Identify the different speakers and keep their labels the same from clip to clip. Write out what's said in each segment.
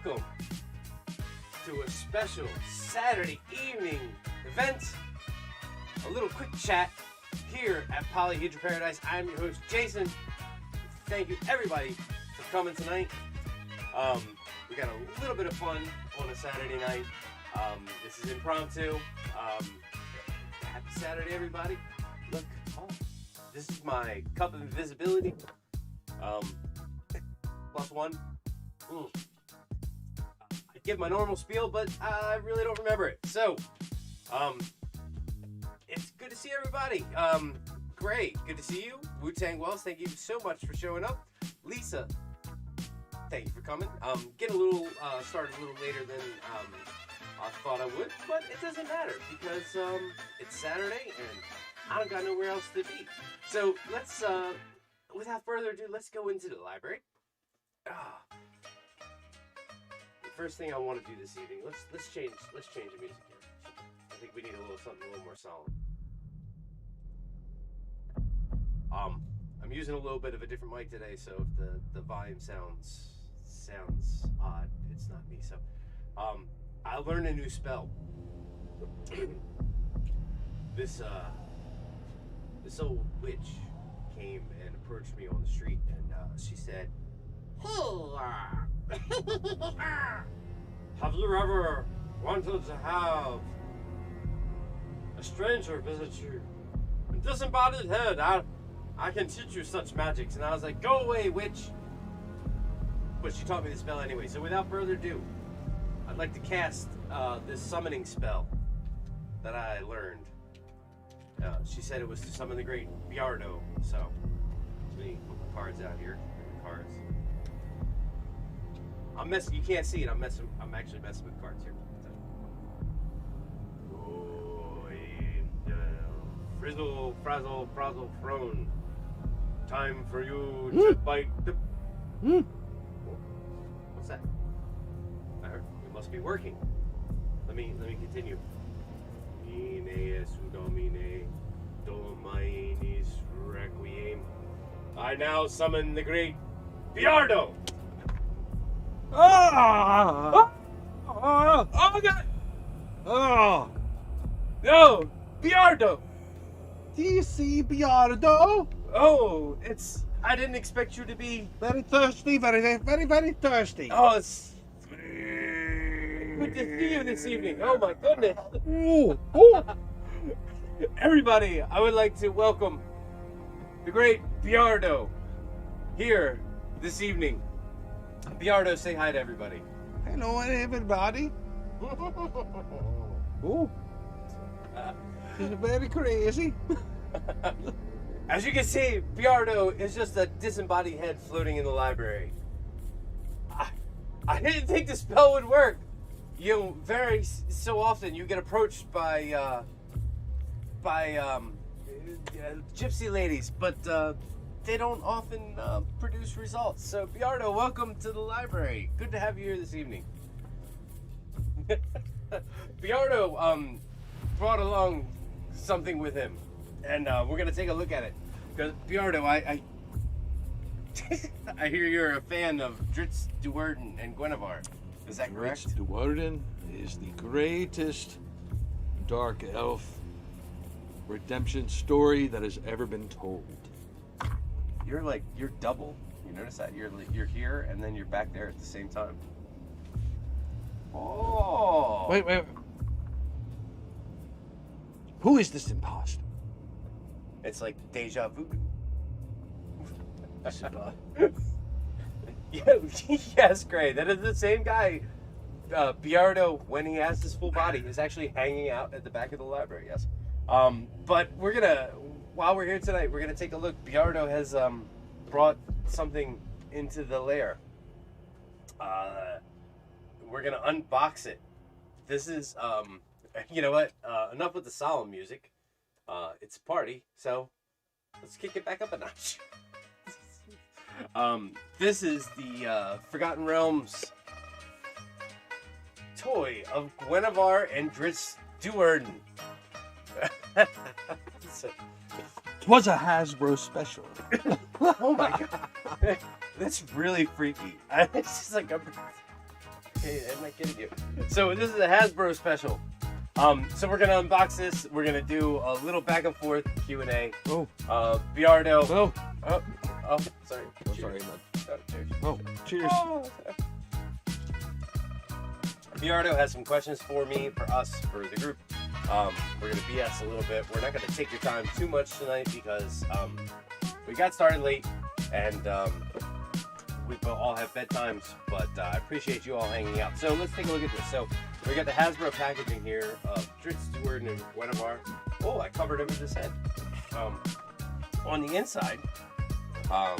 Speaker 1: welcome to a special Saturday evening event. A little quick chat here at Polyhedra Paradise. I'm your host, Jason. Thank you, everybody, for coming tonight. We got a little bit of fun on a Saturday night. This is Impromptu. Happy Saturday, everybody. Look, this is my cup of invisibility. +1. I give my normal spiel, but I really don't remember it. So, it's good to see everybody. Great, good to see you. Wu-Tang Wells, thank you so much for showing up. Lisa, thank you for coming. Getting a little started a little later than I thought I would, but it doesn't matter because it's Saturday and I don't got nowhere else to be. So let's, without further ado, let's go into the library. The first thing I want to do this evening, let's change the music here. I think we need something a little more solemn. I'm using a little bit of a different mic today, so if the volume sounds odd, it's not me. So I learned a new spell. This old witch came and approached me on the street, and she said, have you ever wanted to have a stranger visit you? A disembodied head, I can teach you such magics. And I was like, go away, witch. But she taught me the spell anyway. So without further ado, I'd like to cast this summoning spell that I learned. She said it was to summon the great Biardo. So let me put my cards out here. Cards. I'm messing. You can't see it. I'm actually messing with cards here. Frizzle, frazzle, frazzle, throne. Time for you to bite the. What's that? I heard it must be working. Let me continue. Ine su domine, domainis requiem. I now summon the great Biardo. Oh my God! Oh no, Biardo!
Speaker 2: Do you see Biardo?
Speaker 1: Oh, I didn't expect you to be
Speaker 2: Very thirsty, very, very, very thirsty.
Speaker 1: Oh, it's good to see you this evening. Oh my goodness!
Speaker 2: Ooh, ooh.
Speaker 1: Everybody, I would like to welcome the great Biardo here this evening. Biardo, say hi to everybody.
Speaker 2: Hello, everybody. Ooh. This is very crazy.
Speaker 1: As you can see, Biardo is just a disembodied head floating in the library. I didn't think the spell would work. You know, very so often you get approached by gypsy ladies, but they don't often produce results. So Biardo, welcome to the library. Good to have you here this evening. Biardo brought along something with him, and we're gonna take a look at it. Because Biardo, I hear you're a fan of Dritz, Duerden, and Guinevere. Is that correct?
Speaker 2: Dritz Duerden is the greatest dark elf redemption story that has ever been told.
Speaker 1: You're double. You notice that you're here and then you're back there at the same time. Oh.
Speaker 2: Wait. Who is this imposter?
Speaker 1: It's like deja vu. Yes, Gray. That is the same guy. Biardo, when he has his full body, is actually hanging out at the back of the library. Yes. But while we're here tonight, we're gonna take a look. Biardo has brought something into the lair. We're gonna unbox it. This is you know what? Enough with the solemn music. It's a party, so let's kick it back up a notch. This is the Forgotten Realms toy of Guinevere and Dritz Duerden.
Speaker 2: Twas a Hasbro special.
Speaker 1: Oh my God. That's really freaky. It's just like Okay, I'm not kidding you. So this is a Hasbro special. So we're gonna unbox this. We're gonna do a little back and forth Q&A.
Speaker 2: Oh.
Speaker 1: Biardo.
Speaker 2: Oh.
Speaker 1: Oh, sorry.
Speaker 2: Oh, sorry, man.
Speaker 1: Cheers.
Speaker 2: Oh, cheers.
Speaker 1: Oh. Biardo has some questions for me, for us, for the group. We're gonna BS a little bit. We're not gonna take your time too much tonight because we got started late and we all have bedtimes, but I appreciate you all hanging out. So let's take a look at this. So we got the Hasbro packaging here of Dritz, Stewart, and Guinevere. Oh, I covered over this head. On the inside, sorry.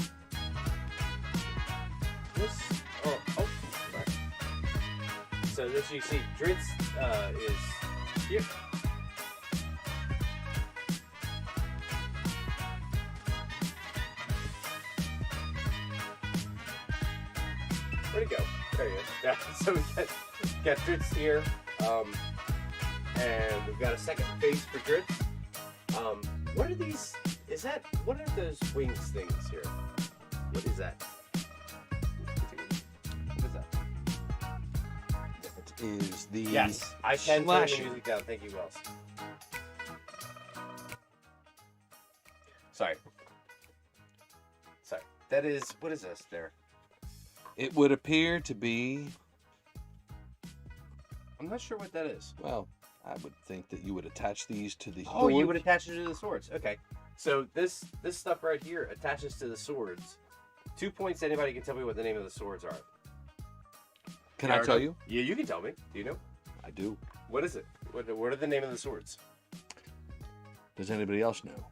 Speaker 1: So this you see, Dritz is here. Where'd he go? There he is. Yeah, so we got Dritz here, and we've got a second face for Dritz. What are these? What are those wings things here? What is that? What is that?
Speaker 2: That is the
Speaker 1: Yes, I can turn the
Speaker 2: slashing.
Speaker 1: music down. Thank you, Wells. Sorry. That is, what is this there?
Speaker 2: It would appear to be,
Speaker 1: I'm not sure what that is.
Speaker 2: well, I would think that you would attach these to the
Speaker 1: Oh, you
Speaker 2: sword.
Speaker 1: would attach it to the swords. Okay. So this stuff right here attaches to the swords. 2 points. Anybody can tell me what the name of the swords are.
Speaker 2: Can I tell you?
Speaker 1: Yeah, you can tell me. Do you know?
Speaker 2: I do.
Speaker 1: What is it? What are the name of the swords?
Speaker 2: Does anybody else know?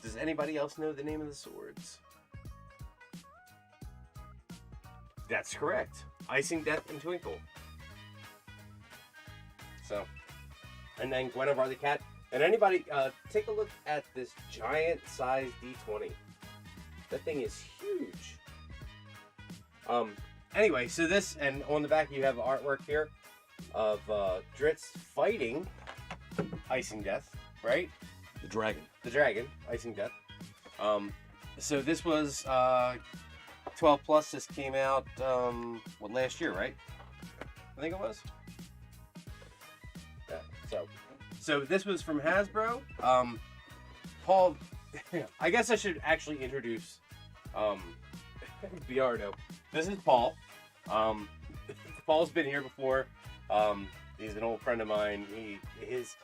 Speaker 1: Does anybody else know the name of the swords? That's correct. Icing Death and Twinkle. So, and then Guinevere the cat. And anybody, take a look at this giant size D20. That thing is huge. Anyway, so this, and on the back you have artwork here of Dritz fighting Icing Death, right?
Speaker 2: The dragon.
Speaker 1: The dragon, Icing Death. So this was 12 plus. This came out last year, right? I think it was. Yeah. So this was from Hasbro. Paul, I guess I should actually introduce Biardo. This is Paul. Paul's been here before. He's an old friend of mine. His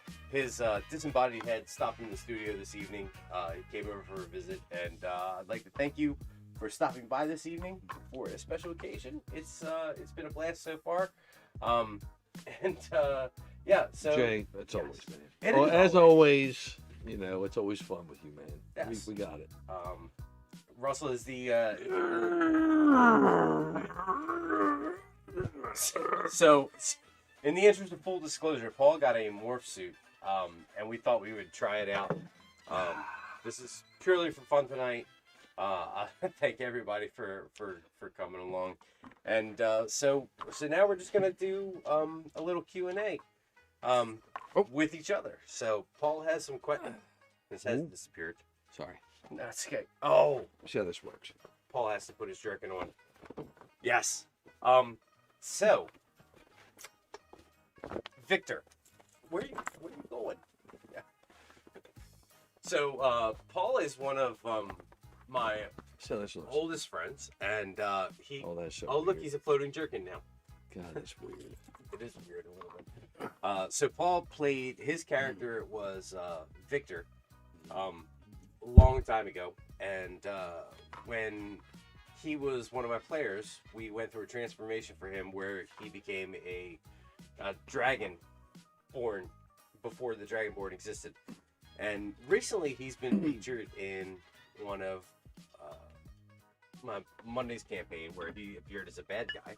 Speaker 1: disembodied head stopped in the studio this evening. He came over for a visit, and I'd like to thank you for stopping by this evening for a special occasion. It's been a blast so far. Yeah, so
Speaker 2: Jay, it's always been.
Speaker 1: It
Speaker 2: Well,
Speaker 1: is
Speaker 2: as always, you know, it's always fun with you, man.
Speaker 1: Yes.
Speaker 2: We got it.
Speaker 1: Russell is the so in the interest of full disclosure, Paul got a morph suit, and we thought we would try it out. This is purely for fun tonight. I thank everybody for coming along, and so now we're just gonna do a little Q&A with each other. So Paul has some questions. His head's disappeared.
Speaker 2: Sorry.
Speaker 1: No, it's okay. Oh,
Speaker 2: See how this works.
Speaker 1: Paul has to put his jerkin on. Yes. So Victor, where are you going? Yeah. So Paul is one of my
Speaker 2: So this looks.
Speaker 1: oldest friends, and he.
Speaker 2: Oh, that's so
Speaker 1: Oh, look,
Speaker 2: weird.
Speaker 1: he's a floating jerkin now.
Speaker 2: God, that's weird.
Speaker 1: It is weird a little bit. So Paul played, his character was Victor, a long time ago, and when he was one of my players, we went through a transformation for him where he became a dragon born before the Dragonborn existed. And recently he's been featured in one of my Monday's campaign where he appeared as a bad guy.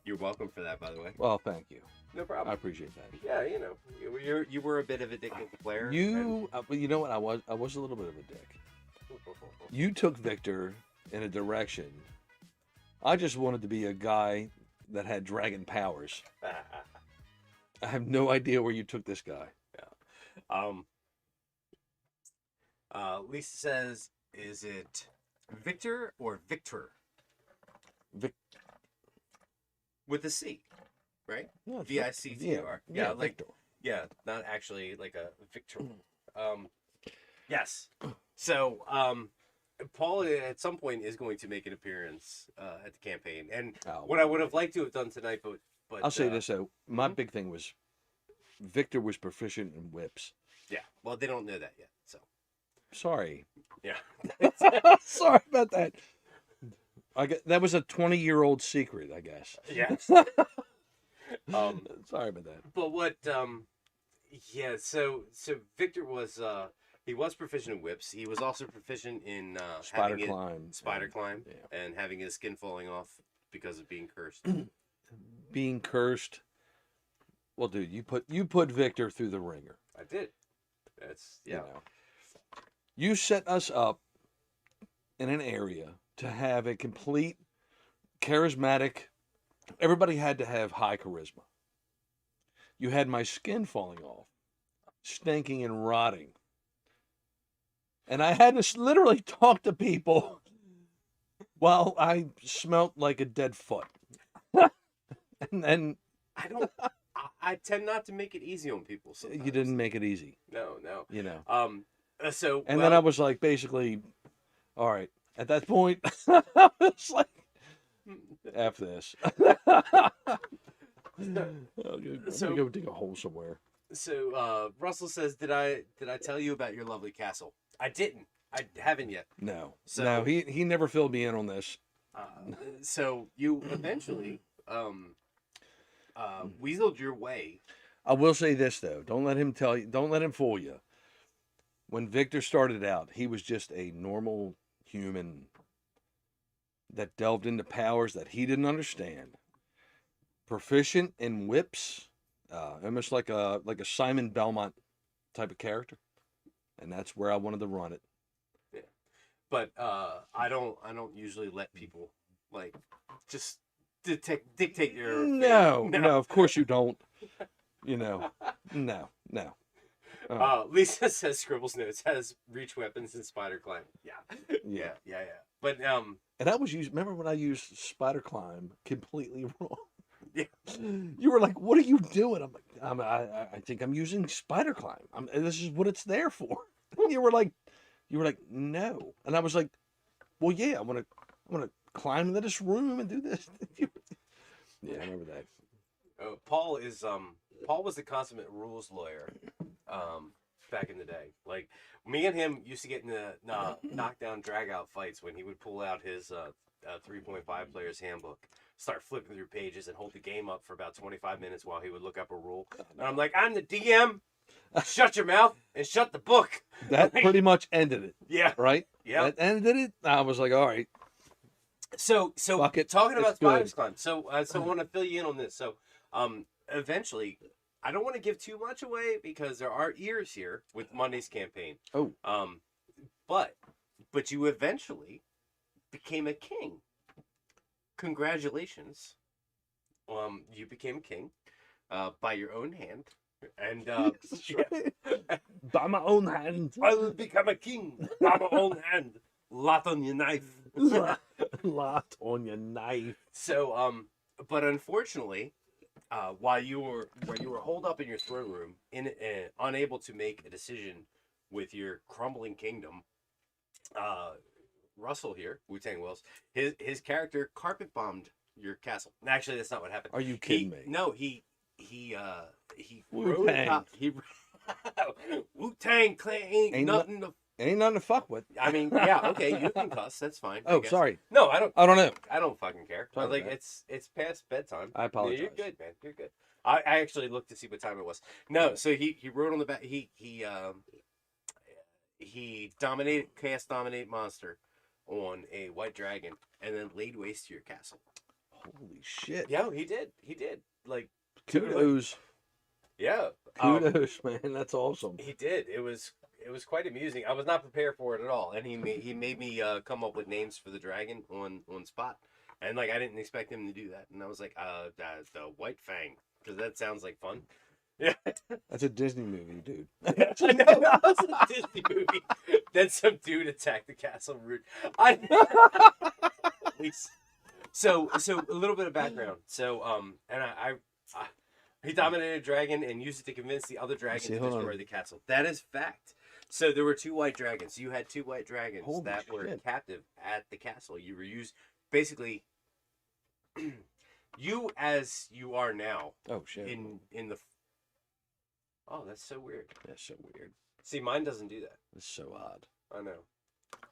Speaker 1: You're welcome for that, by the way.
Speaker 2: Well, thank you.
Speaker 1: No
Speaker 2: I
Speaker 1: problem.
Speaker 2: appreciate that.
Speaker 1: Yeah, you know, you were a bit of a dick player.
Speaker 2: But you know what? I was a little bit of a dick. You took Victor in a direction. I just wanted to be a guy that had dragon powers. I have no idea where you took this guy.
Speaker 1: Lisa says, is it Victor or Victor?
Speaker 3: with a C, right?
Speaker 2: No, it's
Speaker 3: Victor.
Speaker 2: Yeah,
Speaker 3: Yeah, like
Speaker 2: Victor.
Speaker 3: yeah, not actually like a Victor. Yes. So Paul at some point is going to make an appearance at the campaign, and
Speaker 2: Oh,
Speaker 3: what I would have liked to have done tonight, but
Speaker 2: I'll say this though, my
Speaker 3: mhm.
Speaker 2: big thing was Victor was proficient in whips.
Speaker 3: Yeah. Well, they don't know that yet, so
Speaker 2: Sorry.
Speaker 3: yeah.
Speaker 2: Sorry about that. That was a 20-year-old secret, I guess.
Speaker 3: Yeah.
Speaker 2: Sorry about that.
Speaker 3: But what yeah, so Victor was he was proficient in whips. He was also proficient in
Speaker 2: Spider
Speaker 3: having
Speaker 2: climb.
Speaker 3: spider climb
Speaker 2: Yeah.
Speaker 3: and having his skin falling off because of being cursed.
Speaker 2: Being cursed. Well, dude, you put Victor through the ringer.
Speaker 3: I did. That's yeah.
Speaker 2: You know. You set us up in an area to have a complete charismatic. Everybody had to have high charisma. You had my skin falling off, stinking and rotting. And I had to literally talk to people while I smelt like a dead foot. And then
Speaker 3: I tend not to make it easy on people sometimes.
Speaker 2: you didn't make it easy,
Speaker 3: No.
Speaker 2: you know.
Speaker 3: So
Speaker 2: And then I was like, basically, all right. At that point, I was like, F this. I'm gonna go dig a hole somewhere.
Speaker 3: So Russell says, "Did I tell you about your lovely castle?" I didn't. I haven't yet.
Speaker 2: No.
Speaker 3: So-
Speaker 2: No, he never filled me in on this.
Speaker 3: So you eventually weaseled your way.
Speaker 2: I will say this though. Don't let him fool you. When Victor started out, he was just a normal human that delved into powers that he didn't understand. Proficient in whips, almost like a Simon Belmont type of character, and that's where I wanted to run it.
Speaker 3: Yeah, but I don't usually let people like just dictate your.
Speaker 2: No, of course you don't. You know, no.
Speaker 3: Lisa says Scribbles Notes has reach weapons and spider climb. Yeah. But
Speaker 2: And I was remember when I used spider climb completely wrong.
Speaker 3: Yeah.
Speaker 2: You were like, "What are you doing?" I'm like, I think I'm using spider climb. This is what it's there for. And you were like, "No," and I was like, "Well, yeah, I want to climb into this room and do this." Yeah, I remember that.
Speaker 3: Paul was the consummate rules lawyer back in the day. Like me and him used to get in the knockdown drag out fights when he would pull out his 3.5 players handbook, start flipping through pages and hold the game up for about 25 minutes while he would look up a rule. And I'm like, "I'm the DM. Shut your mouth and shut the book."
Speaker 2: That pretty much ended it.
Speaker 3: Yeah.
Speaker 2: Right?
Speaker 3: Yeah.
Speaker 2: That ended it. I was like, all right.
Speaker 3: So
Speaker 2: Fuck it.
Speaker 3: talking about
Speaker 2: It's good.
Speaker 3: Spiders Climb. So I want to fill you in on this. So eventually, I don't want to give too much away because there are ears here with Monday's campaign.
Speaker 2: Oh.
Speaker 3: But you eventually became a king. Congratulations. You became a king by your own hand. And
Speaker 2: That's right. By my own hand.
Speaker 3: I will become a king by my own hand. Lot on your knife.
Speaker 2: Lot on your knife.
Speaker 3: So, but unfortunately, while you were holed up in your throne room, unable to make a decision with your crumbling kingdom, Russell here, Wu-Tang Wills, his character carpet bombed your castle. Actually, that's not what happened.
Speaker 2: Are you kidding me?
Speaker 3: No, he
Speaker 2: Wu-Tang.
Speaker 3: Wu-Tang Clan ain't nothing to.
Speaker 2: Ain't nothing to fuck with.
Speaker 3: I mean, yeah, okay, you can cuss, that's fine.
Speaker 2: Oh, sorry.
Speaker 3: No, I don't
Speaker 2: know.
Speaker 3: I don't fucking care.
Speaker 2: Sorry
Speaker 3: Like
Speaker 2: about
Speaker 3: it's past bedtime.
Speaker 2: I apologize.
Speaker 3: Yeah, you're good, man. You're good. I actually looked to see what time it was. No, so he wrote on the back. He dominate monster on a white dragon and then laid waste to your castle.
Speaker 2: Holy shit.
Speaker 3: Yeah, he did. He did. Like
Speaker 2: Kudos.
Speaker 3: Yeah.
Speaker 2: Kudos, man. That's awesome.
Speaker 3: He did. It was quite amusing. I was not prepared for it at all, and he made me come up with names for the dragon on spot, and like I didn't expect him to do that, and I was like, the White Fang, because that sounds like fun. Yeah,
Speaker 2: that's a Disney movie, dude.
Speaker 3: I know, that's a Disney movie. Then some dude attacked the castle root. So a little bit of background. So and he dominated a dragon and used it to convince the other dragon
Speaker 2: See,
Speaker 3: to
Speaker 2: hold
Speaker 3: destroy
Speaker 2: on.
Speaker 3: the castle. That is fact. So there were 2 white dragons. You had 2 white dragons
Speaker 2: Holy
Speaker 3: that were
Speaker 2: shit.
Speaker 3: captive at the castle. You were used basically you as you are now
Speaker 2: Oh shit.
Speaker 3: in the. Oh, that's so weird.
Speaker 2: That's so weird.
Speaker 3: See, mine doesn't do that.
Speaker 2: That's so odd.
Speaker 3: I know.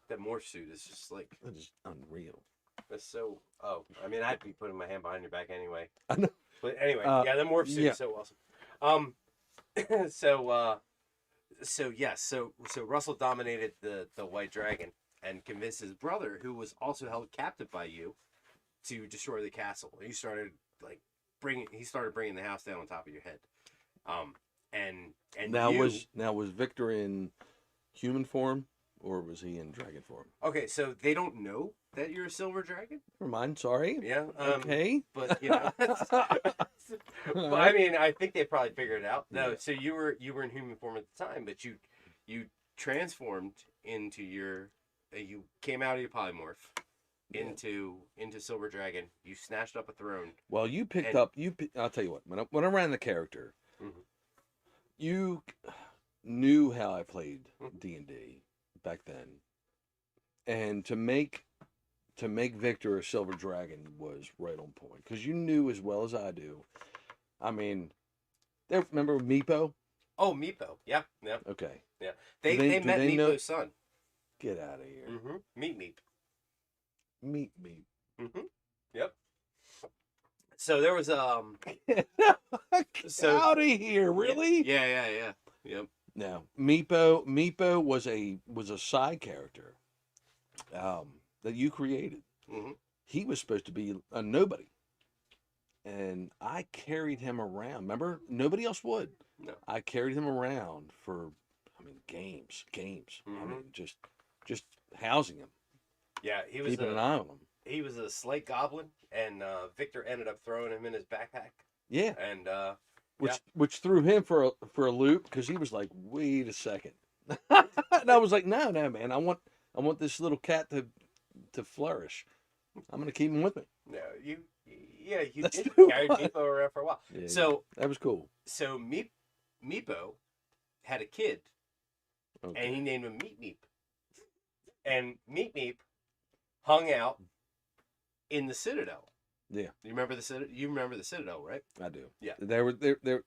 Speaker 3: That morph suit is just like
Speaker 2: That is unreal.
Speaker 3: that's so. Oh, I mean, I'd be putting my hand behind your back anyway.
Speaker 2: I know.
Speaker 3: But anyway, yeah, the morph suit
Speaker 2: yeah.
Speaker 3: is so awesome. So yes, so Russell dominated the white dragon and convinced his brother, who was also held captive by you, to destroy the castle. He started bringing the house down on top of your head. And
Speaker 2: Now
Speaker 3: you,
Speaker 2: was Victor in human form or was he in dragon form?
Speaker 3: okay, so they don't know that you're a silver dragon.
Speaker 2: Never mind. Sorry.
Speaker 3: Yeah.
Speaker 2: Okay.
Speaker 3: But you know, but I mean, I think they probably figured it out. No,
Speaker 2: Yeah.
Speaker 3: so you were in human form at the time, but you transformed into your you came out of your polymorph into silver dragon. You snatched up a throne.
Speaker 2: Well, you picked
Speaker 3: And-
Speaker 2: up. I'll tell you what. When I ran the character,
Speaker 3: Mhm.
Speaker 2: you knew how I played
Speaker 3: Mhm.
Speaker 2: D&D back then, and to make Victor a silver dragon was right on point because you knew as well as I do. I mean, remember Meepo?
Speaker 3: Oh, Meepo. Yeah.
Speaker 2: Okay,
Speaker 3: They
Speaker 2: Do
Speaker 3: met
Speaker 2: they know-
Speaker 3: Meepo's son.
Speaker 2: get out of here.
Speaker 3: Mm-hmm. Meep.
Speaker 2: Meep.
Speaker 3: Mm-hmm. Yep. So there was
Speaker 2: Get
Speaker 3: So-
Speaker 2: out of here! Really?
Speaker 3: Yeah. Yep.
Speaker 2: Now, Meepo was a side character that you created.
Speaker 3: Mm-hmm.
Speaker 2: He was supposed to be a nobody, and I carried him around. Remember, nobody else would.
Speaker 3: No.
Speaker 2: I carried him around for, games. I
Speaker 3: Mhm.
Speaker 2: mean, just housing him,
Speaker 3: Yeah, he was
Speaker 2: keeping an eye on him.
Speaker 3: he was a slight goblin, and Victor ended up throwing him in his backpack,
Speaker 2: Yeah,
Speaker 3: and
Speaker 2: which threw him for a loop because he was like, wait a second, and I was like, no, man, I want this little cat to flourish. I'm gonna keep him with me.
Speaker 3: no, you
Speaker 2: That's
Speaker 3: did
Speaker 2: true.
Speaker 3: carry Meepo around for a while.
Speaker 2: Yeah,
Speaker 3: So
Speaker 2: that was cool.
Speaker 3: Meepo had a kid,
Speaker 2: Okay.
Speaker 3: and he named him Meep. And Meep hung out in the Citadel.
Speaker 2: Yeah.
Speaker 3: You remember the Citadel? You remember the Citadel, right?
Speaker 2: I do.
Speaker 3: Yeah.
Speaker 2: There.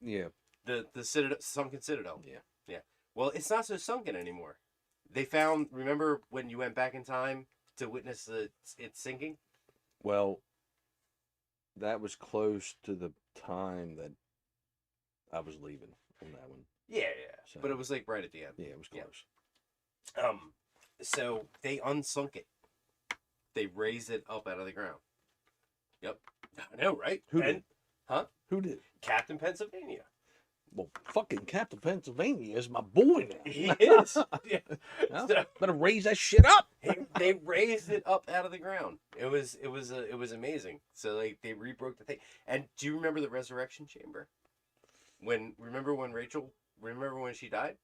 Speaker 2: Yeah.
Speaker 3: The Citadel, sunken Citadel.
Speaker 2: Yeah.
Speaker 3: Well, it's not so sunken anymore. They found. Remember when you went back in time to witness it sinking?
Speaker 2: Well, that was close to the time that I was leaving on that one.
Speaker 3: Yeah.
Speaker 2: So-
Speaker 3: But it was like right at the end.
Speaker 2: Yeah, it was
Speaker 3: Yeah.
Speaker 2: close.
Speaker 3: So they unsunk it. They raised it up out of the ground. Yep. I know, right?
Speaker 2: Who
Speaker 3: And
Speaker 2: did? Who did?
Speaker 3: Captain Pennsylvania.
Speaker 2: Well, fucking Captain Pennsylvania is my boy now.
Speaker 3: He is. Yeah.
Speaker 2: Well,
Speaker 3: So,
Speaker 2: better raise that shit up.
Speaker 3: they raised it up out of the ground. It was amazing. So like they rebroke the thing. And do you remember the resurrection chamber? Remember when she died?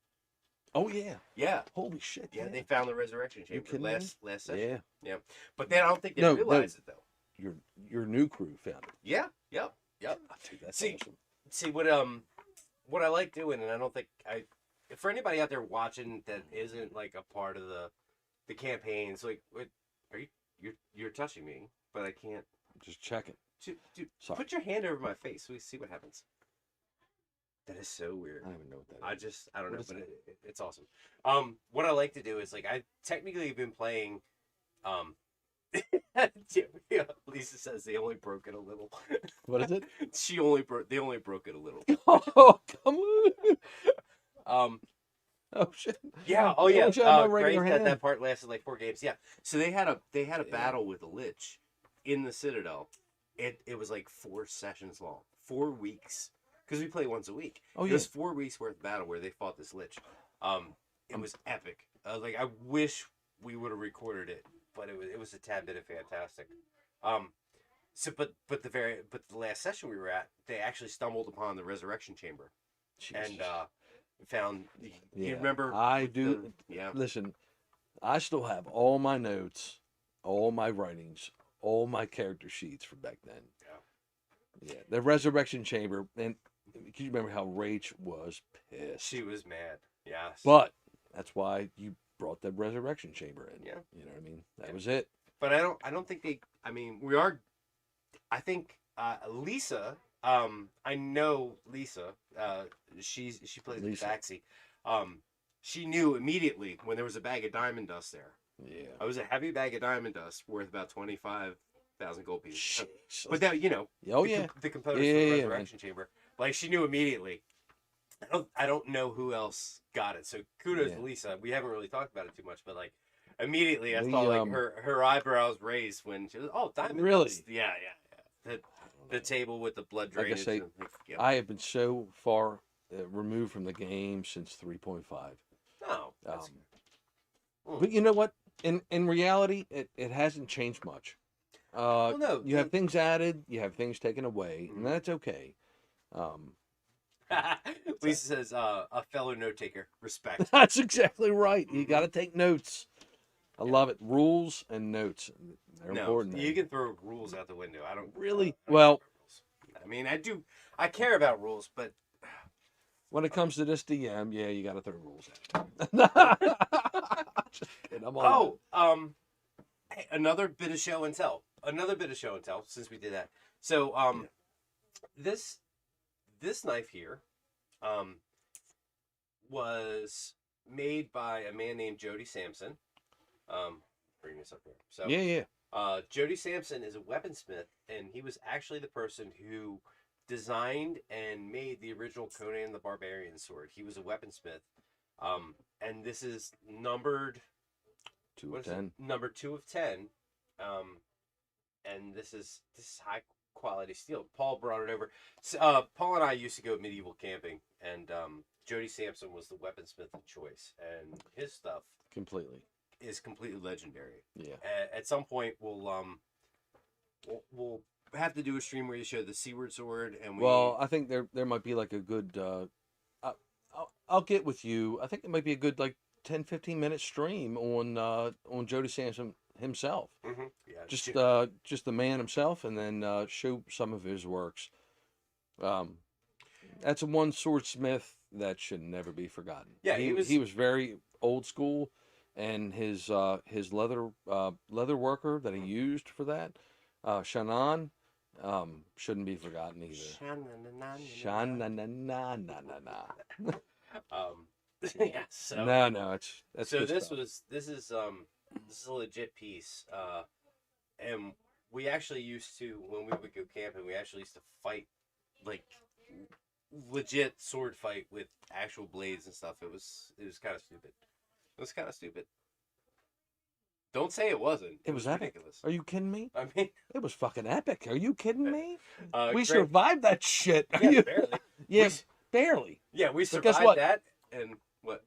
Speaker 2: Oh yeah.
Speaker 3: Yeah.
Speaker 2: Holy shit.
Speaker 3: Yeah, they found the resurrection chamber
Speaker 2: kidding me?
Speaker 3: last session.
Speaker 2: Yeah.
Speaker 3: But then I don't think they
Speaker 2: No,
Speaker 3: realized it though.
Speaker 2: Your new crew found it.
Speaker 3: Yeah. Yep.
Speaker 2: Oh, dude, that's
Speaker 3: See,
Speaker 2: awesome.
Speaker 3: See what I like doing, and I don't think for anybody out there watching that isn't like a part of the campaign, it's like, are you're touching me, but I can't.
Speaker 2: Just checking.
Speaker 3: Dude,
Speaker 2: Sorry.
Speaker 3: put your hand over my face so we see what happens. That is so weird.
Speaker 2: I don't even know what that is.
Speaker 3: I don't know,
Speaker 2: What is
Speaker 3: but
Speaker 2: that?
Speaker 3: it's awesome. What I like to do is like I technically have been playing. Lisa says they only broke it a little.
Speaker 2: What is it?
Speaker 3: They only broke it a little.
Speaker 2: Oh, come on. Oh shit.
Speaker 3: Yeah. Oh yeah.
Speaker 2: wish I had my
Speaker 3: Grace
Speaker 2: regular
Speaker 3: said
Speaker 2: hand.
Speaker 3: that part lasted like 4 games. Yeah. So they had a battle with a lich in the Citadel. It was like 4 sessions long, 4 weeks, because we play once a week.
Speaker 2: Oh
Speaker 3: It
Speaker 2: yeah.
Speaker 3: was 4 weeks worth of battle where they fought this lich. It was epic. Like I wish we would have recorded it, but it was a tad bit of fantastic. So but the last session we were at, they actually stumbled upon the resurrection chamber and
Speaker 2: Jesus.
Speaker 3: found.
Speaker 2: Yeah,
Speaker 3: You remember?
Speaker 2: I do.
Speaker 3: Yeah.
Speaker 2: Listen, I still have all my notes, all my writings, all my character sheets from back then.
Speaker 3: Yeah.
Speaker 2: Yeah, the Resurrection Chamber, and can you remember how Rach was pissed?
Speaker 3: She was mad. Yes.
Speaker 2: But that's why you brought the Resurrection Chamber in.
Speaker 3: Yeah.
Speaker 2: You know what I mean? That
Speaker 3: Yeah.
Speaker 2: was it.
Speaker 3: But I don't think they. I mean, we are. I think Lisa. I know Lisa. She plays
Speaker 2: Lisa.
Speaker 3: Baxi. She knew immediately when there was a bag of diamond dust there.
Speaker 2: Yeah.
Speaker 3: It was a heavy bag of diamond dust worth about 25,000 gold pieces.
Speaker 2: Jeez.
Speaker 3: But that,
Speaker 2: Oh yeah.
Speaker 3: the components
Speaker 2: Yeah,
Speaker 3: for the
Speaker 2: yeah,
Speaker 3: Resurrection Chamber. Like she knew immediately. I don't know who else got it. So kudos to Lisa. We haven't really talked about it too much, but like immediately I saw like her eyebrows raised when she was diamond
Speaker 2: Really?
Speaker 3: dust. Yeah. The table with the blood
Speaker 2: Like I
Speaker 3: drainage.
Speaker 2: say, I have been so far removed from the game since 3.5.
Speaker 3: No. That's
Speaker 2: But you know what? In reality, it hasn't changed much.
Speaker 3: well, no,
Speaker 2: You have things added, you have things taken away, and that's okay.
Speaker 3: Lisa says, a fellow note taker, respect.
Speaker 2: That's exactly right. You got to take notes. I love it. Rules and notes. They're important.
Speaker 3: You can throw rules out the window. I don't
Speaker 2: really.
Speaker 3: I don't
Speaker 2: Well,
Speaker 3: I mean, I do. I care about rules, but
Speaker 2: when it comes to this DM, yeah, you got to throw rules out. Just kidding. I'm all
Speaker 3: hey, another bit of show and tell. Another bit of show and tell since we did that. So this knife here was made by a man named Jody Sampson. Bring this up here. So
Speaker 2: yeah.
Speaker 3: Jody Sampson is a weaponsmith, and he was actually the person who designed and made the original Conan the Barbarian sword. He was a weaponsmith, and this is numbered
Speaker 2: 2 of 10.
Speaker 3: Number 2 of 10, and this is high quality steel. Paul brought it over. So, Paul and I used to go medieval camping, and Jody Sampson was the weaponsmith of choice, and his stuff is completely legendary.
Speaker 2: Yeah.
Speaker 3: At some point, we'll have to do a stream where you show the Seaward sword, and
Speaker 2: I think there might be like a good. I'll get with you. I think it might be a good like 10-15 minute stream on Jody Sampson himself.
Speaker 3: Mm-hmm. Yeah.
Speaker 2: Just the man himself, and then show some of his works. That's a one swordsmith that should never be forgotten.
Speaker 3: Yeah,
Speaker 2: he was very old school. And his leather worker that he used for that, Shannon, shouldn't be forgotten either.
Speaker 3: Yeah. So
Speaker 2: No, that's
Speaker 3: so
Speaker 2: good
Speaker 3: this
Speaker 2: stuff.
Speaker 3: this is a legit piece, and we actually used to, when we would go camping, we actually used to fight like legit sword fight with actual blades and stuff. It was kind of stupid. It was kind of stupid. Don't say it wasn't.
Speaker 2: It was epic.
Speaker 3: ridiculous.
Speaker 2: Are you kidding me?
Speaker 3: I mean,
Speaker 2: It was fucking epic. Are you kidding me? We
Speaker 3: great.
Speaker 2: survived that shit. Are
Speaker 3: Yeah,
Speaker 2: you-
Speaker 3: barely.
Speaker 2: Yeah,
Speaker 3: We-
Speaker 2: barely.
Speaker 3: Yeah, we
Speaker 2: But guess
Speaker 3: survived
Speaker 2: what?
Speaker 3: that, and what?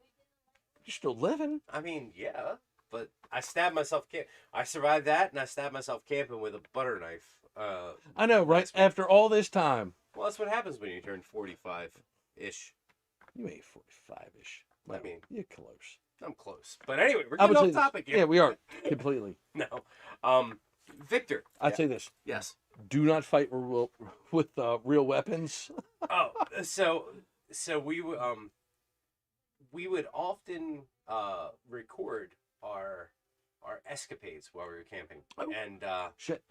Speaker 2: You're still living.
Speaker 3: I mean, yeah, but I stabbed myself. I survived that, and I stabbed myself camping with a butter knife.
Speaker 2: I know, right?
Speaker 3: That's-
Speaker 2: After all this time.
Speaker 3: Well, that's what happens when you turn 45-ish.
Speaker 2: You ain't 45-ish.
Speaker 3: I mean,
Speaker 2: you're close.
Speaker 3: I'm close. But anyway, we're
Speaker 2: I
Speaker 3: getting
Speaker 2: would
Speaker 3: off
Speaker 2: say this.
Speaker 3: topic here.
Speaker 2: Yeah, we are. Completely.
Speaker 3: No. Victor.
Speaker 2: I'd say this.
Speaker 3: Yes.
Speaker 2: Do not fight with real weapons.
Speaker 3: Oh, so we would often record our escapades while we were camping.
Speaker 2: Oh.
Speaker 3: And
Speaker 2: Shit.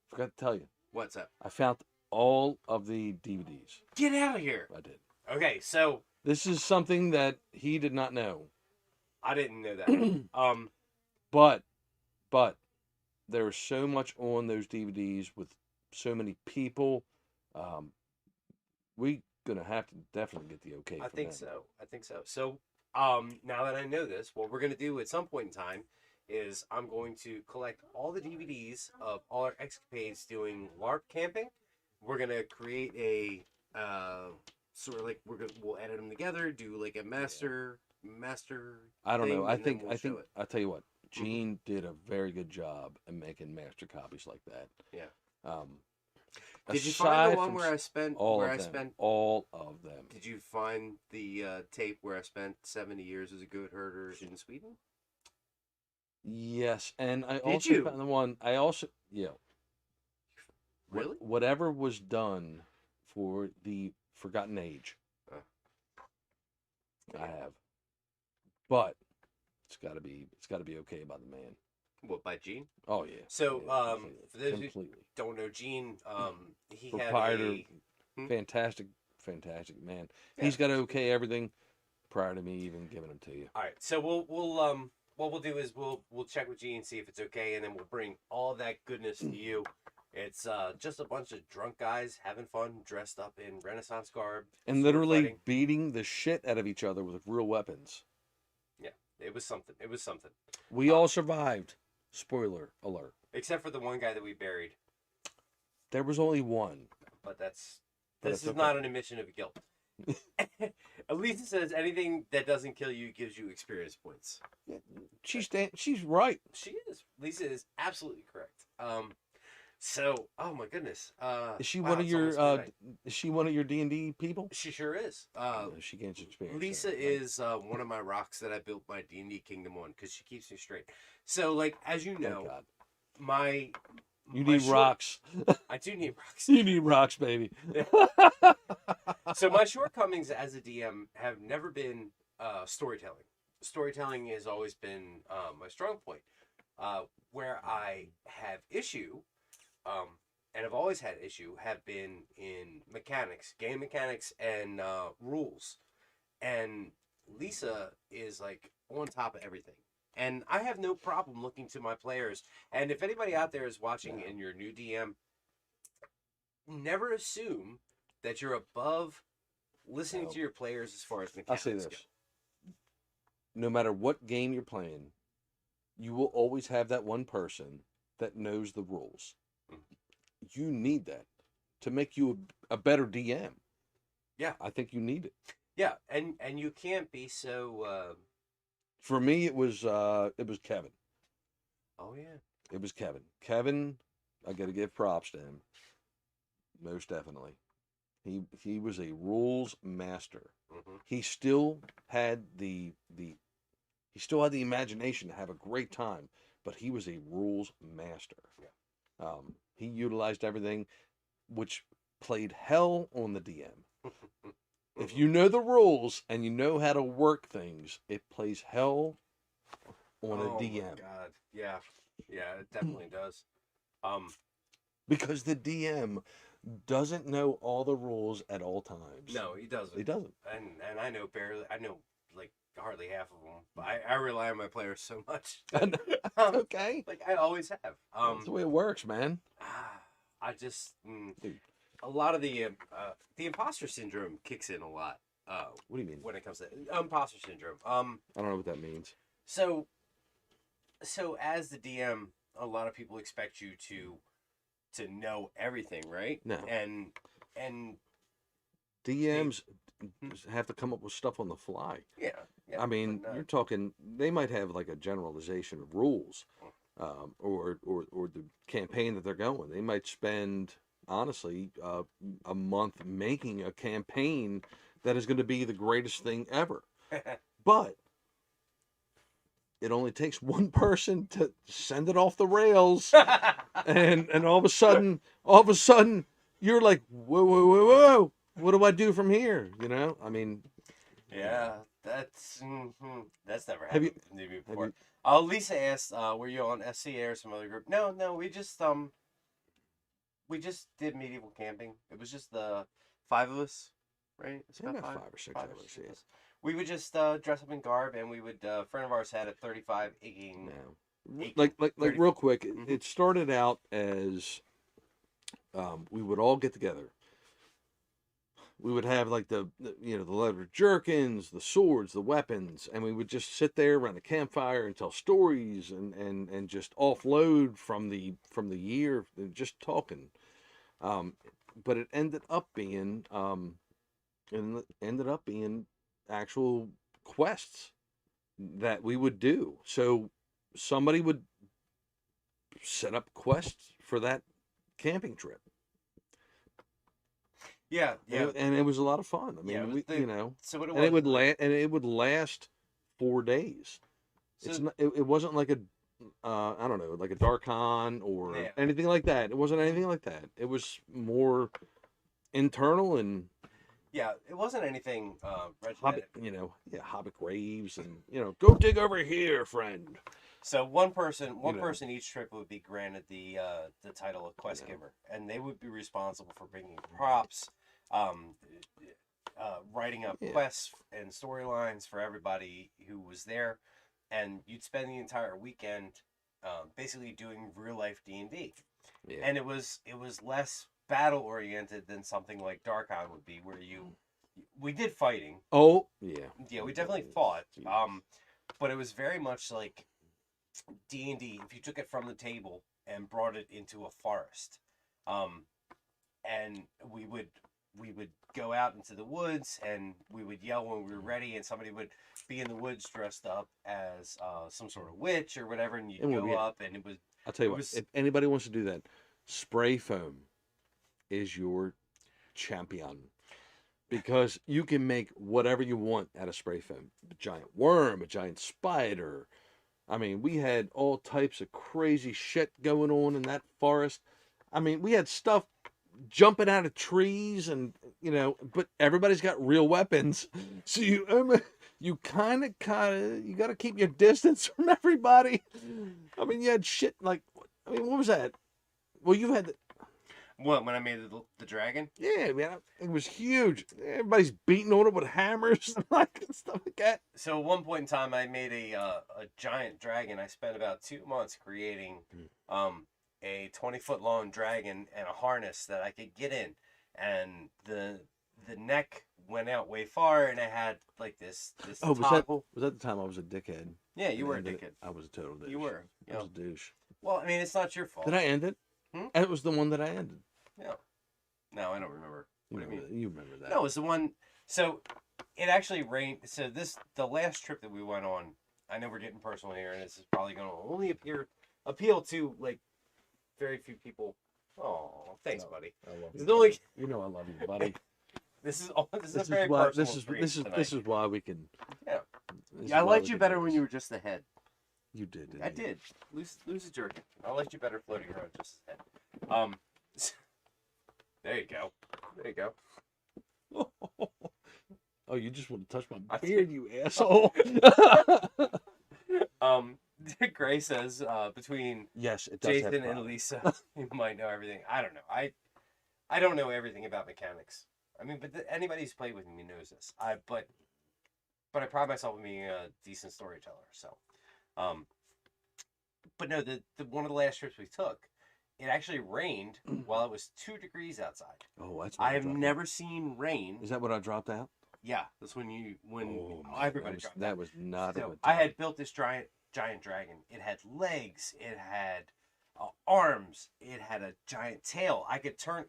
Speaker 2: Forgot to tell you.
Speaker 3: what's up?
Speaker 2: I found all of the DVDs.
Speaker 3: Get out of here.
Speaker 2: I did.
Speaker 3: Okay, so
Speaker 2: This is something that he did not know.
Speaker 3: I didn't know that.
Speaker 2: But there's so much on those DVDs with so many people. We gonna have to definitely get the okay.
Speaker 3: I
Speaker 2: from
Speaker 3: think
Speaker 2: them.
Speaker 3: so. I think so. So, now that I know this, what we're gonna do at some point in time is I'm going to collect all the DVDs of all our escapades doing LARP camping. We're gonna create a sort of like we'll edit them together, do like a master.
Speaker 2: I don't know.
Speaker 3: thing,
Speaker 2: I
Speaker 3: and then
Speaker 2: think
Speaker 3: we'll show it.
Speaker 2: I'll tell you what. Gene did a very good job in making master copies like that.
Speaker 3: Yeah. Did you find
Speaker 2: aside
Speaker 3: the one
Speaker 2: from
Speaker 3: where I spent
Speaker 2: all of them? All of them.
Speaker 3: Did you find the tape where I spent 70 years as a goat herder in Sweden?
Speaker 2: Yes, and I
Speaker 3: Did
Speaker 2: also
Speaker 3: you?
Speaker 2: found the one. I also
Speaker 3: Really?
Speaker 2: Whatever was done for the Forgotten Age, I have. But it's got to be okay by the man.
Speaker 3: What, by Gene?
Speaker 2: Oh yeah.
Speaker 3: So,
Speaker 2: Yeah,
Speaker 3: for those who
Speaker 2: completely.
Speaker 3: don't know Gene, he
Speaker 2: Proprietor,
Speaker 3: had a
Speaker 2: fantastic man.
Speaker 3: Yeah,
Speaker 2: He's got to okay everything prior to me even giving them to you.
Speaker 3: All right, so we'll what we'll do is we'll check with Gene and see if it's okay, and then we'll bring all that goodness to you. It's just a bunch of drunk guys having fun, dressed up in Renaissance garb,
Speaker 2: And
Speaker 3: sword
Speaker 2: literally
Speaker 3: fighting.
Speaker 2: beating the shit out of each other with real weapons.
Speaker 3: Yeah, it was something. It was something.
Speaker 2: We all survived. Spoiler alert.
Speaker 3: Except for the one guy that we buried,
Speaker 2: There was only one.
Speaker 3: but this
Speaker 2: That's
Speaker 3: is
Speaker 2: okay.
Speaker 3: not an admission of guilt. Elisa says anything that doesn't kill you gives you experience points.
Speaker 2: She's right.
Speaker 3: She is. Lisa is absolutely correct. So, oh my goodness.
Speaker 2: Is she
Speaker 3: wow,
Speaker 2: one of
Speaker 3: it's
Speaker 2: your
Speaker 3: almost midnight.
Speaker 2: is she one of your D&D people?
Speaker 3: She sure is.
Speaker 2: No, she gains experience.
Speaker 3: Lisa
Speaker 2: there, right?
Speaker 3: is one of my rocks that I built my D&D kingdom on because she keeps me straight. So, like, as you
Speaker 2: Thank
Speaker 3: know,
Speaker 2: God.
Speaker 3: my
Speaker 2: You
Speaker 3: my
Speaker 2: need
Speaker 3: short-
Speaker 2: rocks.
Speaker 3: I do need rocks.
Speaker 2: You need rocks, baby.
Speaker 3: So my shortcomings as a DM have never been storytelling. Storytelling has always been my strong point. Where I have issue, and I've always had issue, have been in mechanics, game mechanics, and rules. And Lisa is like on top of everything. And I have no problem looking to my players. And if anybody out there is watching and you're a new DM, never assume that you're above listening
Speaker 2: No.
Speaker 3: to your players as far as
Speaker 2: I'll
Speaker 3: mechanics
Speaker 2: say
Speaker 3: go.
Speaker 2: this. No matter what game you're playing, you will always have that one person that knows the rules. You need that to make you a better DM.
Speaker 3: Yeah.
Speaker 2: I think you need it.
Speaker 3: Yeah, and you can't be so.
Speaker 2: For me, it was Kevin.
Speaker 3: Oh yeah.
Speaker 2: It was Kevin. Kevin, I got to give props to him. Most definitely. He was a rules master.
Speaker 3: Mm-hmm.
Speaker 2: He still had the imagination to have a great time, but he was a rules master.
Speaker 3: Yeah.
Speaker 2: He utilized everything, which played hell on the DM. If you know the rules and you know how to work things, it plays hell on a DM.
Speaker 3: Oh my God. Yeah. Yeah, it definitely does.
Speaker 2: Because the DM doesn't know all the rules at all times.
Speaker 3: No, he doesn't.
Speaker 2: He doesn't.
Speaker 3: And I know barely. I know like hardly half of them. But I rely on my players so much.
Speaker 2: Okay.
Speaker 3: Like I always have.
Speaker 2: That's the way it works, man.
Speaker 3: I just
Speaker 2: Dude.
Speaker 3: a lot of the imposter syndrome kicks in a lot.
Speaker 2: What do you mean?
Speaker 3: When it comes to imposter syndrome.
Speaker 2: I don't know what that means.
Speaker 3: So as the DM, a lot of people expect you to know everything, right?
Speaker 2: No.
Speaker 3: And
Speaker 2: DMs have to come up with stuff on the fly.
Speaker 3: yeah.
Speaker 2: I mean,
Speaker 3: but,
Speaker 2: you're talking. They might have like a generalization of rules, or the campaign that they're going. They might spend honestly a month making a campaign that is going to be the greatest thing ever. But it only takes one person to send it off the rails, and all of a sudden, you're like, whoa, what do I do from here? You know, I mean,
Speaker 3: yeah, that's never
Speaker 2: Have you-
Speaker 3: happened to me before. Lisa asked, "Were you on SCA or some other group?" No, we just did medieval camping. It was just the 5 of us, right? It's
Speaker 2: Yeah,
Speaker 3: about
Speaker 2: about 5 or 6 of us, yeah.
Speaker 3: We would just dress up in garb, and we would. A friend of ours had a 35 aching.
Speaker 2: no.
Speaker 3: 18,
Speaker 2: Like
Speaker 3: 30.
Speaker 2: real quick,
Speaker 3: Mhm.
Speaker 2: it started out as we would all get together. We would have like the leather jerkins, the swords, the weapons, and we would just sit there around the campfire and tell stories and just offload from the year, just talking. But it ended up being actual quests that we would do. So somebody would set up quests for that camping trip.
Speaker 3: Yeah.
Speaker 2: And it was a lot of fun. I mean,
Speaker 3: Yeah, it was So what it
Speaker 2: and
Speaker 3: was,
Speaker 2: it would last 4 days.
Speaker 3: So,
Speaker 2: It's not. It wasn't like a I don't know, like a Darkon or
Speaker 3: Yeah.
Speaker 2: anything like that. It wasn't anything like that. It was more internal and
Speaker 3: Yeah, it wasn't anything
Speaker 2: Hobbit,
Speaker 3: regimented.
Speaker 2: Hobbit graves and go dig over here, friend.
Speaker 3: So one person
Speaker 2: You know.
Speaker 3: person each trip would be granted the title of quest giver, and they would be responsible for bringing props, um, writing up
Speaker 2: Yeah.
Speaker 3: quests and storylines for everybody who was there, and you'd spend the entire weekend basically doing real life D&D.
Speaker 2: Yeah.
Speaker 3: And it was less battle oriented than something like Darkon would be, where we did fighting.
Speaker 2: Oh, yeah.
Speaker 3: Yeah, we definitely fought. But it was very much like D&D if you took it from the table and brought it into a forest. And we would go out into the woods and we would yell when we were ready, and somebody would be in the woods dressed up as some sort of witch or whatever, and you'd go up and it was.
Speaker 2: I'll tell you what, if anybody wants to do that, spray foam is your champion. Because you can make whatever you want out of spray foam. A giant worm, a giant spider. I mean, we had all types of crazy shit going on in that forest. I mean, we had stuff jumping out of trees and, but everybody's got real weapons. So you kind of, you got to keep your distance from everybody. I mean, you had shit like, what was that? Well, you had...
Speaker 3: What, when I made the dragon?
Speaker 2: Yeah, man, it was huge. Everybody's beating on it with hammers and stuff like that.
Speaker 3: So at one point in time, I made a giant dragon. I spent about 2 months creating a 20-foot long dragon and a harness that I could get in, and the neck went out way far, and it had like this.
Speaker 2: Oh,
Speaker 3: toggle.
Speaker 2: was that the time I was a dickhead?
Speaker 3: Yeah, you were a dickhead.
Speaker 2: I was a total douche.
Speaker 3: You were.
Speaker 2: I was a douche.
Speaker 3: Well, I mean, it's not your fault.
Speaker 2: Did I end it? It was the one that I ended.
Speaker 3: Yeah. No, I don't remember. What do you mean?
Speaker 2: You remember that?
Speaker 3: No, it was the one. So it actually rained. So the last trip that we went on, I know we're getting personal here, and this is probably going to only appeal to like very few people. Oh, thanks, buddy.
Speaker 2: I love
Speaker 3: It's
Speaker 2: you.
Speaker 3: only,
Speaker 2: You know I love you, buddy.
Speaker 3: this is a very
Speaker 2: why,
Speaker 3: personal.
Speaker 2: this is why we can.
Speaker 3: Yeah.
Speaker 2: This
Speaker 3: I
Speaker 2: is why
Speaker 3: liked
Speaker 2: we
Speaker 3: you
Speaker 2: can
Speaker 3: better
Speaker 2: do
Speaker 3: when
Speaker 2: this.
Speaker 3: you were just the head.
Speaker 2: You did. Didn't
Speaker 3: I
Speaker 2: you?
Speaker 3: did. Lose a jerkin. I liked you better floating around just the head. There you go. There you go.
Speaker 2: Oh, you just want to touch my beard, you asshole.
Speaker 3: Gray says between
Speaker 2: Yes, it does
Speaker 3: Jason
Speaker 2: have
Speaker 3: and Lisa, you might know everything. I don't know. I don't know everything about mechanics. I mean, but anybody who's played with me knows this. But I pride myself on being a decent storyteller. So, but no, the one of the last trips we took, it actually rained while it was 2 degrees outside.
Speaker 2: Oh, that's.
Speaker 3: I have never seen rain.
Speaker 2: Is that what I dropped out?
Speaker 3: Yeah, that's when everybody dropped out.
Speaker 2: That was not a
Speaker 3: So
Speaker 2: good
Speaker 3: I
Speaker 2: time.
Speaker 3: had built this giant dragon. It had legs. It had arms. It had a giant tail. I could turn.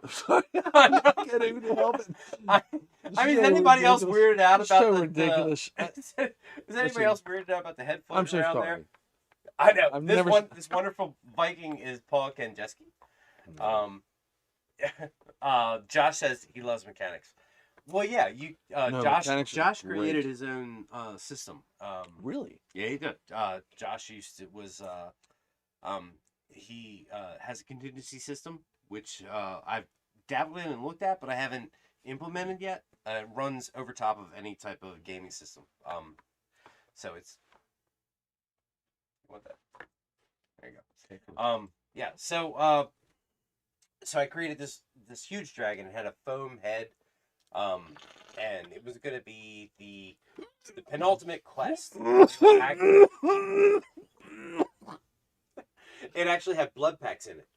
Speaker 2: I'm sorry. I can't even help it.
Speaker 3: I mean, is anybody else weirded out
Speaker 2: It's
Speaker 3: about
Speaker 2: so
Speaker 3: the
Speaker 2: ridiculous.
Speaker 3: is anybody else weirded out about the head
Speaker 2: I'm
Speaker 3: floating
Speaker 2: so
Speaker 3: around
Speaker 2: sorry.
Speaker 3: there? I know.
Speaker 2: I've
Speaker 3: This
Speaker 2: never
Speaker 3: this wonderful Viking is Paul Kenjeski. Josh says he loves mechanics. Well, yeah,
Speaker 2: No,
Speaker 3: Josh
Speaker 2: mechanics
Speaker 3: Josh
Speaker 2: are great.
Speaker 3: created his own system.
Speaker 2: Really?
Speaker 3: Yeah, he did. Josh he has a contingency system, which I've dabbled in and looked at, but I haven't implemented yet. It runs over top of any type of gaming system. So it's what that. There you go.
Speaker 2: Okay, cool.
Speaker 3: Yeah. So so I created this huge dragon. It had a foam head. And it was gonna be the penultimate quest. It actually had blood packs in it.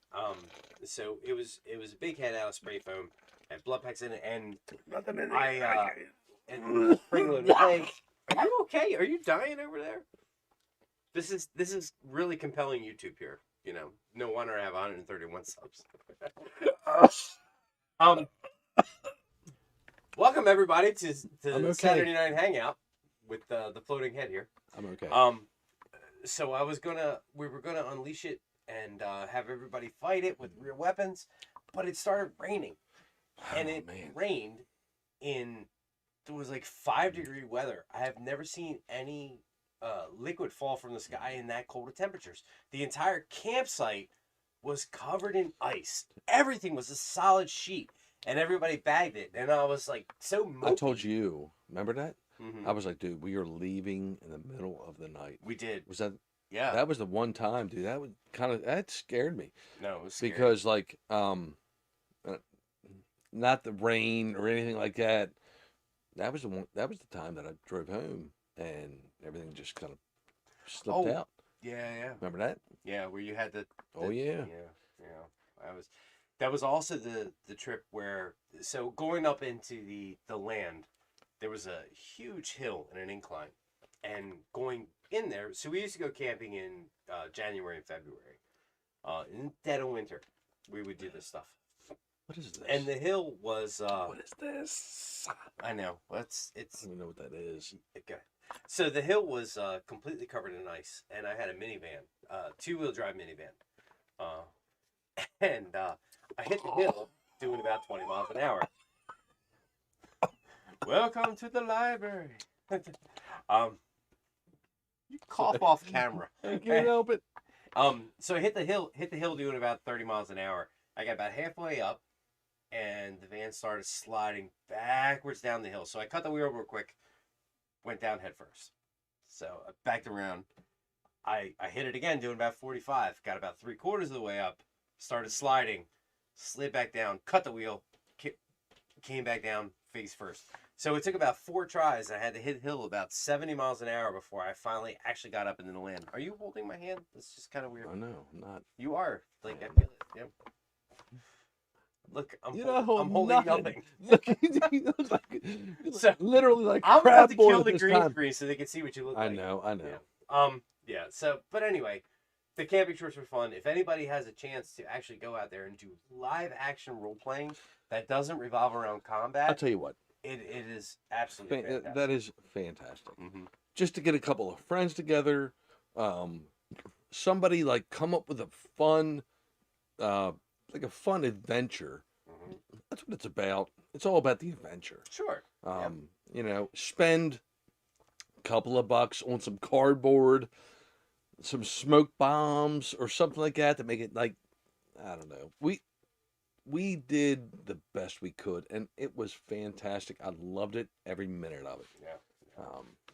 Speaker 3: So it was a big head out of spray foam, had blood packs in it, and and spring-loaded legs. Are you okay? Are you dying over there? This is really compelling YouTube here. You know, no wonder I have 131 subs. Welcome everybody to
Speaker 2: okay.
Speaker 3: Saturday Night Hangout with the floating head here.
Speaker 2: I'm okay.
Speaker 3: So we were gonna unleash it and have everybody fight it with real weapons, but it started raining, and rained there was like 5-degree weather. I have never seen any liquid fall from the sky in that cold of temperatures. The entire campsite was covered in ice. Everything was a solid sheet, and everybody bagged it. And I was like, so mopey.
Speaker 2: I told you. Remember that?
Speaker 3: Mhm.
Speaker 2: I was like, dude, we are leaving in the middle of the night.
Speaker 3: We did.
Speaker 2: Was that?
Speaker 3: Yeah.
Speaker 2: That was the one time, dude. That scared me
Speaker 3: No, it was scary.
Speaker 2: because like not the rain or anything like that. That was the one. That was the time that I drove home and everything just kind of slipped out.
Speaker 3: Yeah.
Speaker 2: Remember that?
Speaker 3: Yeah, where you had the
Speaker 2: Oh yeah.
Speaker 3: Yeah. That was also the trip where, so going up into the land, there was a huge hill and an incline, and going in there. So we used to go camping in January and February, in the dead of winter. We would do this stuff.
Speaker 2: What is this?
Speaker 3: And the hill was.
Speaker 2: What is this?
Speaker 3: I know. It's.
Speaker 2: I don't even know what that is.
Speaker 3: Okay. So the hill was completely covered in ice, and I had a minivan, 2-wheel drive minivan, and I hit the hill doing about 20 miles an hour. Welcome to the library. You cough off camera.
Speaker 2: I can't help it.
Speaker 3: So I hit the hill doing about 30 miles an hour. I got about halfway up, and the van started sliding backwards down the hill. So I cut the wheel real quick, went down head first. So I backed around. I hit it again doing about 45. Got about 3/4 of the way up, started sliding, slid back down, cut the wheel, came back down face first. So it took about 4 tries. I had to hit the hill about 70 miles an hour before I finally actually got up into the land. Are you holding my hand? That's just kind of weird.
Speaker 2: I know, I'm not.
Speaker 3: You are. Like, I feel it. Yep. Look, I'm holding nothing.
Speaker 2: Look, you look like,
Speaker 3: So,
Speaker 2: literally like
Speaker 3: I'm about to
Speaker 2: crab board
Speaker 3: kill
Speaker 2: at
Speaker 3: the
Speaker 2: this
Speaker 3: green
Speaker 2: time.
Speaker 3: screen so they can see what you look
Speaker 2: I
Speaker 3: like.
Speaker 2: know.
Speaker 3: Yeah. So, but anyway, the camping trips were fun. If anybody has a chance to actually go out there and do live action role playing that doesn't revolve around combat,
Speaker 2: I'll tell you what.
Speaker 3: it is absolutely fantastic.
Speaker 2: That is fantastic.
Speaker 3: Mm-hmm.
Speaker 2: Just to get a couple of friends together, somebody like come up with a fun, like a fun adventure.
Speaker 3: Mm-hmm.
Speaker 2: That's what it's about. It's all about the adventure.
Speaker 3: Sure.
Speaker 2: You know, spend a couple of bucks on some cardboard, some smoke bombs or something like that to make it like, I don't know. We did the best we could, and it was fantastic. I loved it, every minute of it.
Speaker 3: Yeah.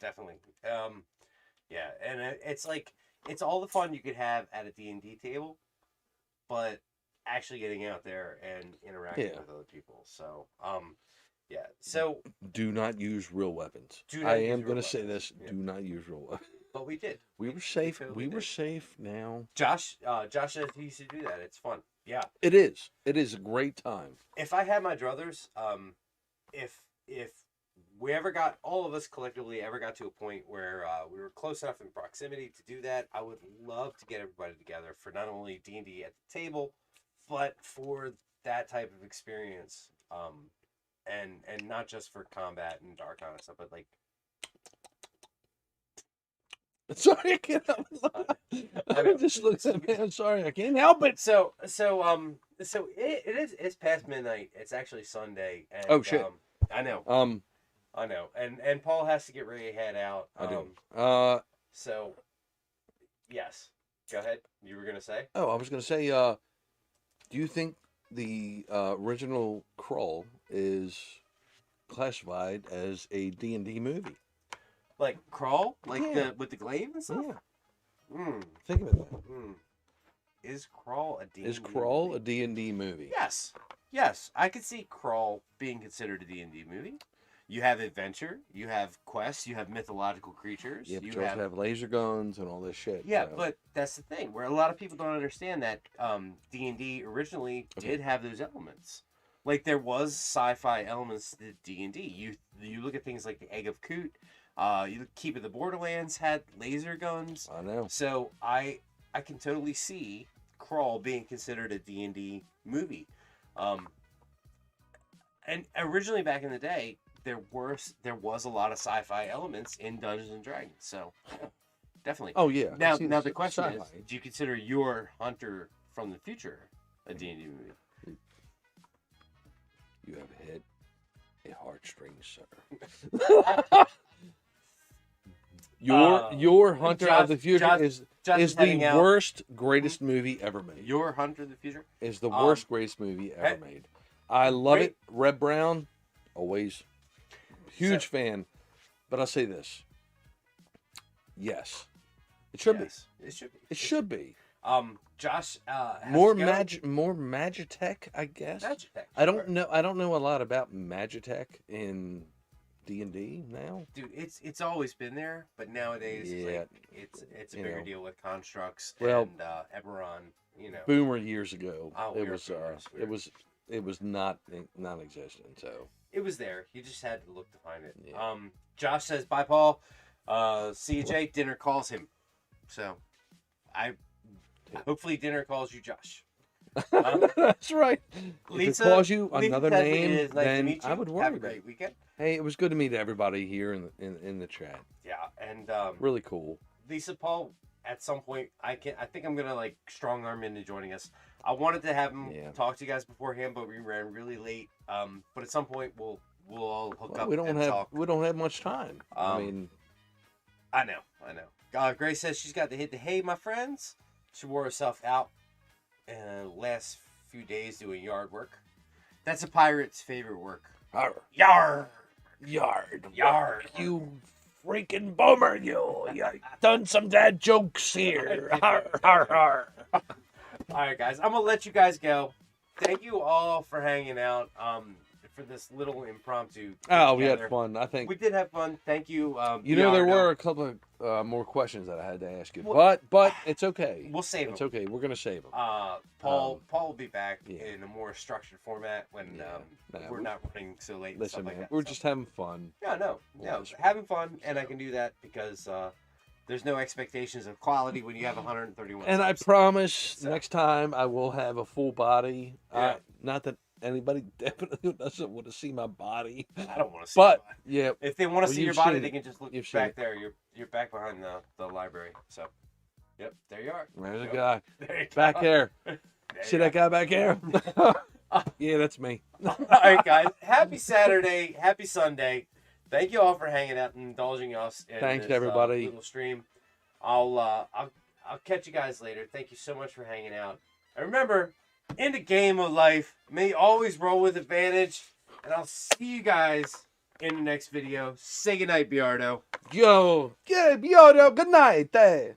Speaker 3: Definitely. Yeah, and it's like, it's all the fun you could have at a D&D table, but actually getting out there and interacting with other people. So, yeah. So
Speaker 2: do not use real weapons.
Speaker 3: I
Speaker 2: am going to say this: do not use real weapons.
Speaker 3: But we did.
Speaker 2: We were safe.
Speaker 3: totally
Speaker 2: We were
Speaker 3: did.
Speaker 2: safe now.
Speaker 3: Josh says he used to do that. It's fun. Yeah.
Speaker 2: It is. It is a great time.
Speaker 3: If I had my druthers, if we ever got, all of us collectively ever got to a point where we were close enough in proximity to do that, I would love to get everybody together for not only D&D at the table, but for that type of experience. And not just for combat and dark and stuff, but like.
Speaker 2: Sorry, I can't help it. I just looked at me. I'm sorry, I can't help it.
Speaker 3: So it's past midnight. It's actually Sunday. And,
Speaker 2: Oh shit!
Speaker 3: I know. I know. And Paul has to get ready to head out.
Speaker 2: I do.
Speaker 3: So, yes. Go ahead. You were gonna say?
Speaker 2: Oh, I was gonna say. Do you think the original Crawl is classified as a D&D movie?
Speaker 3: Like Crawl, like
Speaker 2: Yeah.
Speaker 3: with the glaive and stuff.
Speaker 2: Yeah. Think about that.
Speaker 3: Is Crawl a D&D?
Speaker 2: Is Crawl
Speaker 3: movie?
Speaker 2: a D&D movie?
Speaker 3: Yes. I could see Crawl being considered a D&D movie. You have adventure, you have quests, you have mythological creatures.
Speaker 2: Yeah, but
Speaker 3: you
Speaker 2: you also have laser guns and all this shit.
Speaker 3: Yeah,
Speaker 2: so.
Speaker 3: but that's the thing, where a lot of people don't understand that D&D originally did have those elements. Like, there was sci-fi elements to D&D. You look at things like the Egg of Coot. You Keep of the Borderlands had laser guns.
Speaker 2: I know.
Speaker 3: So I can totally see Crawl being considered a D&D movie. And originally back in the day, there was a lot of sci-fi elements in Dungeons and Dragons. So yeah, definitely.
Speaker 2: Oh yeah.
Speaker 3: Now
Speaker 2: See,
Speaker 3: the question
Speaker 2: sci-fi.
Speaker 3: is, do you consider your Hunter from the Future a D&D movie?
Speaker 2: You have hit a heartstring, sir. Your Hunter of the Future
Speaker 3: Josh
Speaker 2: is
Speaker 3: is
Speaker 2: the
Speaker 3: heading out.
Speaker 2: worst, greatest movie ever made.
Speaker 3: Your Hunter of the Future
Speaker 2: Is the worst, greatest movie ever made. I love
Speaker 3: great.
Speaker 2: it. Red Brown, always huge fan. But I'll say this. Yes, it should be.
Speaker 3: It should be.
Speaker 2: It should be.
Speaker 3: Josh has
Speaker 2: More
Speaker 3: to go.
Speaker 2: more Magitech, I guess.
Speaker 3: Magitech,
Speaker 2: I don't
Speaker 3: sure.
Speaker 2: know. I don't know a lot about Magitech in D&D now.
Speaker 3: Dude, it's always been there, but nowadays
Speaker 2: Yeah.
Speaker 3: it's a
Speaker 2: You
Speaker 3: bigger
Speaker 2: know.
Speaker 3: deal with constructs
Speaker 2: Well,
Speaker 3: and Eberron.
Speaker 2: Boomer years ago,
Speaker 3: Oh,
Speaker 2: it
Speaker 3: we were
Speaker 2: was
Speaker 3: boomers, we were-
Speaker 2: it was not non-existent. So
Speaker 3: it was there. You just had to look to find it.
Speaker 2: Yeah.
Speaker 3: Josh says bye, Paul. CJ dinner calls him, so hopefully dinner calls you, Josh.
Speaker 2: that's right.
Speaker 3: Lisa
Speaker 2: if it calls you
Speaker 3: Lisa
Speaker 2: another
Speaker 3: says it
Speaker 2: name,
Speaker 3: is nice to
Speaker 2: then
Speaker 3: meet you.
Speaker 2: I would worry
Speaker 3: Have a
Speaker 2: about
Speaker 3: great
Speaker 2: it.
Speaker 3: weekend.
Speaker 2: Hey, it was good to meet everybody here in the chat.
Speaker 3: Yeah, and
Speaker 2: Really cool.
Speaker 3: Lisa, Paul, at some point I think I'm gonna like strong arm into joining us. I wanted to have him talk to you guys beforehand, but we ran really late. But at some point we'll all hook up.
Speaker 2: We don't
Speaker 3: and
Speaker 2: have
Speaker 3: talk.
Speaker 2: much time. I mean,
Speaker 3: I know. Grace says she's got to hit the hay, my friends. She wore herself out last few days doing yard work. That's a pirate's favorite work.
Speaker 2: arr,
Speaker 3: Yard.
Speaker 2: yard, you freaking bummer, you done some dad jokes here. Arr, arr, arr.
Speaker 3: All right, guys. I'm gonna let you guys go. Thank you all for hanging out. For this little impromptu.
Speaker 2: Oh, we
Speaker 3: get-together.
Speaker 2: had fun. I think
Speaker 3: We did have fun. Thank you.
Speaker 2: there
Speaker 3: Bjarno.
Speaker 2: were a couple of more questions that I had to ask you, but it's okay.
Speaker 3: We'll save
Speaker 2: It's
Speaker 3: them.
Speaker 2: okay. We're gonna save them.
Speaker 3: Paul will be back
Speaker 2: yeah.
Speaker 3: in a more structured format when
Speaker 2: Nah,
Speaker 3: we're not running so late.
Speaker 2: Listen,
Speaker 3: and stuff
Speaker 2: man,
Speaker 3: like that.
Speaker 2: we're
Speaker 3: So-
Speaker 2: just having fun.
Speaker 3: Yeah, no, having fun, and I can do that because there's no expectations of quality when you have 131.
Speaker 2: And I
Speaker 3: subs.
Speaker 2: promise
Speaker 3: So-
Speaker 2: next time I will have a full body.
Speaker 3: Yeah.
Speaker 2: Not that anybody definitely doesn't want to see my body,
Speaker 3: I don't want to see.
Speaker 2: but
Speaker 3: your body.
Speaker 2: yeah,
Speaker 3: If they want to
Speaker 2: Well,
Speaker 3: see your
Speaker 2: you've
Speaker 3: body,
Speaker 2: seen
Speaker 3: they
Speaker 2: it.
Speaker 3: can just look
Speaker 2: You've seen
Speaker 3: back
Speaker 2: it.
Speaker 3: there. You're back behind the library. So, yep, there you are.
Speaker 2: there's a
Speaker 3: Yep.
Speaker 2: guy
Speaker 3: There you
Speaker 2: back
Speaker 3: go.
Speaker 2: there.
Speaker 3: There
Speaker 2: See
Speaker 3: you
Speaker 2: that
Speaker 3: go.
Speaker 2: guy back there? Yeah, that's me.
Speaker 3: All right, guys. Happy Saturday. Happy Sunday. Thank you all for hanging out and indulging us. In
Speaker 2: Thanks,
Speaker 3: this,
Speaker 2: everybody.
Speaker 3: Little stream. I'll catch you guys later. Thank you so much for hanging out. And remember, in the game of life, may always roll with advantage. And I'll see you guys in the next video. Say goodnight, Biardo.
Speaker 2: Yo, good night. That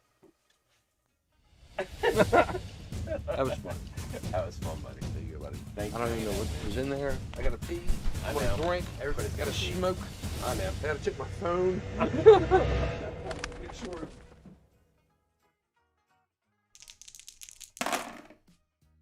Speaker 2: was fun.
Speaker 3: That was fun, buddy.
Speaker 2: There you go, buddy.
Speaker 3: Thank
Speaker 2: I
Speaker 3: you.
Speaker 2: don't even know what was in there. I gotta pee.
Speaker 3: I
Speaker 2: I want
Speaker 3: know.
Speaker 2: to drink.
Speaker 3: Everybody's got
Speaker 2: Gotta
Speaker 3: to
Speaker 2: smoke.
Speaker 3: I know.
Speaker 2: I gotta check my phone. Make sure.